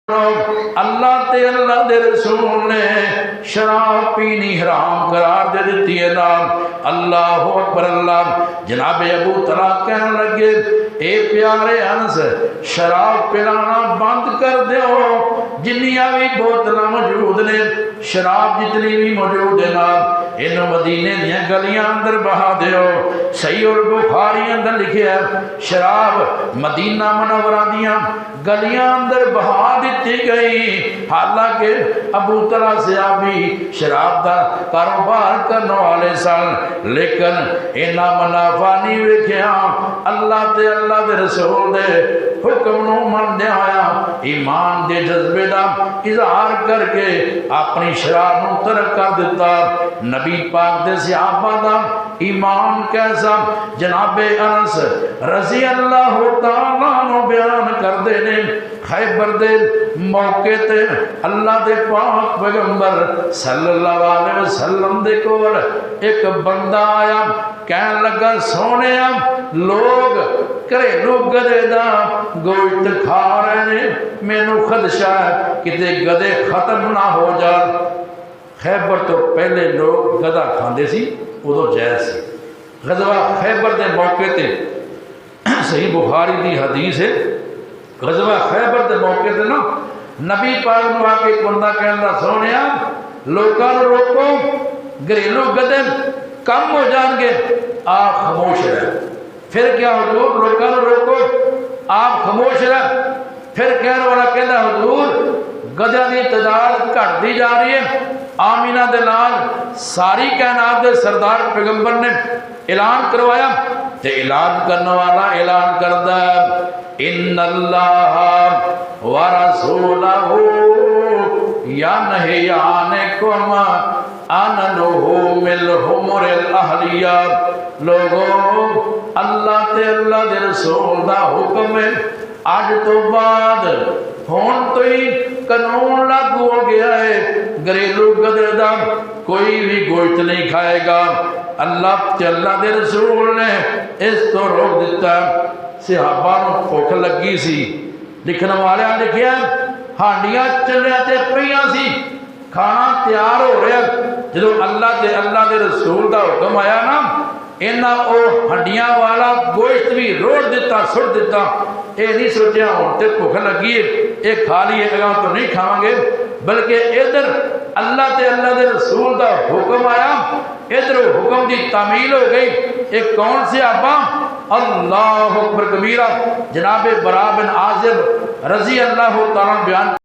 अल्लाह ते अल्लाह दे रसूल ने शराब पीनी हराम करार दे दी है। नाम अल्लाह अकबर। अल्लाह जनाब अबू तला कहने लगे, ए प्यारे अनस, शराब पिलाना बंद कर दो। जिन्नियां भी बोतल मौजूद ने, शराब जितनी भी मौजूद है ना, इन मदीने दियां गलियां अंदर बहा दो। सही और बुखारी अंदर लिखे है, शराब मदीना मुनव्वरा दियां गलियां अंदर बहा दी गई। हालांकि अबू तला सहाबी शराब का कारोबार करने वाले सन, लेकिन इन्ना मुनाफा नहीं वेख्या। अल्लाह ते अल्लाह दे रसूल दे हुक्म नूं मनदे होया ईमान दे जज्बे दा इजहार करके अपनी शराब नूं तर्क कर दिता। नबी पाक दे सहाबा दा ईमान कैसा, जनाबे अनस रज़ी अल्लाह तआला नु बयान करदे ने। खैबर दे मौके ते अल्लाह दे पाक पैगंबर सल्लल्लाहु अलैहि वसल्लम दे कोल एक बंदा आया, कहन लगा, सोने लोग घरेलू गधे दा गोश्त खा रहे ने, मैनू खदशा है किते गधे खत्म ना हो जान। खैबर तो पहले लोग गधा खाते सी, उदों जायज़ सी। गज़वा खैबर दे मौके ते सही बुखारी दी हदीस है, गज़वा खैबर के मौके से ना नबी पाक नूं आके एक बंदा कहंदा, सोनिया लोगों को रोको, घरेलू गधे कम हो जाएंगे, आप खामोश रहे। फिर क्या हुजूर, लोगों को रोको, आप खामोश रहे। फिर कहने वाला कहता, हुजूर गधों की तादाद घटती जा रही है। आमीना दे नाल सारी कायनात दे सरदार पैगंबर ने ऐलान करवाया, ते ऐलान करने वाला ऐलान करदा, इन्नल्लाह व रसूलहू यनहयानकुम अन लुहुमिल हुमुरिल अहलिया। लोगों, अल्लाह ते अल्लाह दे रसूल दा हुक्म है, अज तो बाद हुण तो ही कानून लागू हो गया है, घरेलू गधे दा कोई भी गोश्त नहीं खाएगा। अल्लाह ते अल्लाह दे रसूल ने इस तो रोक दिता। सहाबा नूं भुख लगी सी, लिखने वाले लिखिया हांडियां चलिया ते पईयां सी, खाना तैयार हो रहा। जो अल्लाह ते अल्लाह दे रसूल दा हुक्म आया ना, इन्हां ओ हंडियां वाला गोश्त भी रोड़ दिता, सुट दिता। ये नहीं सोचा हुण ते भुख लगी है, ये खा लीए, अगां तो नहीं खावांगे, बल्कि इधर अल्लाह ते अल्लाह दे रसूल दा हुक्म आया, इधर हुक्म की तामील हो गई। एक कौन से आबा, अल्लाह अकबर कबीरा, जनाबे बरा बिन आज़िब रज़ी अल्लाह तआला बयान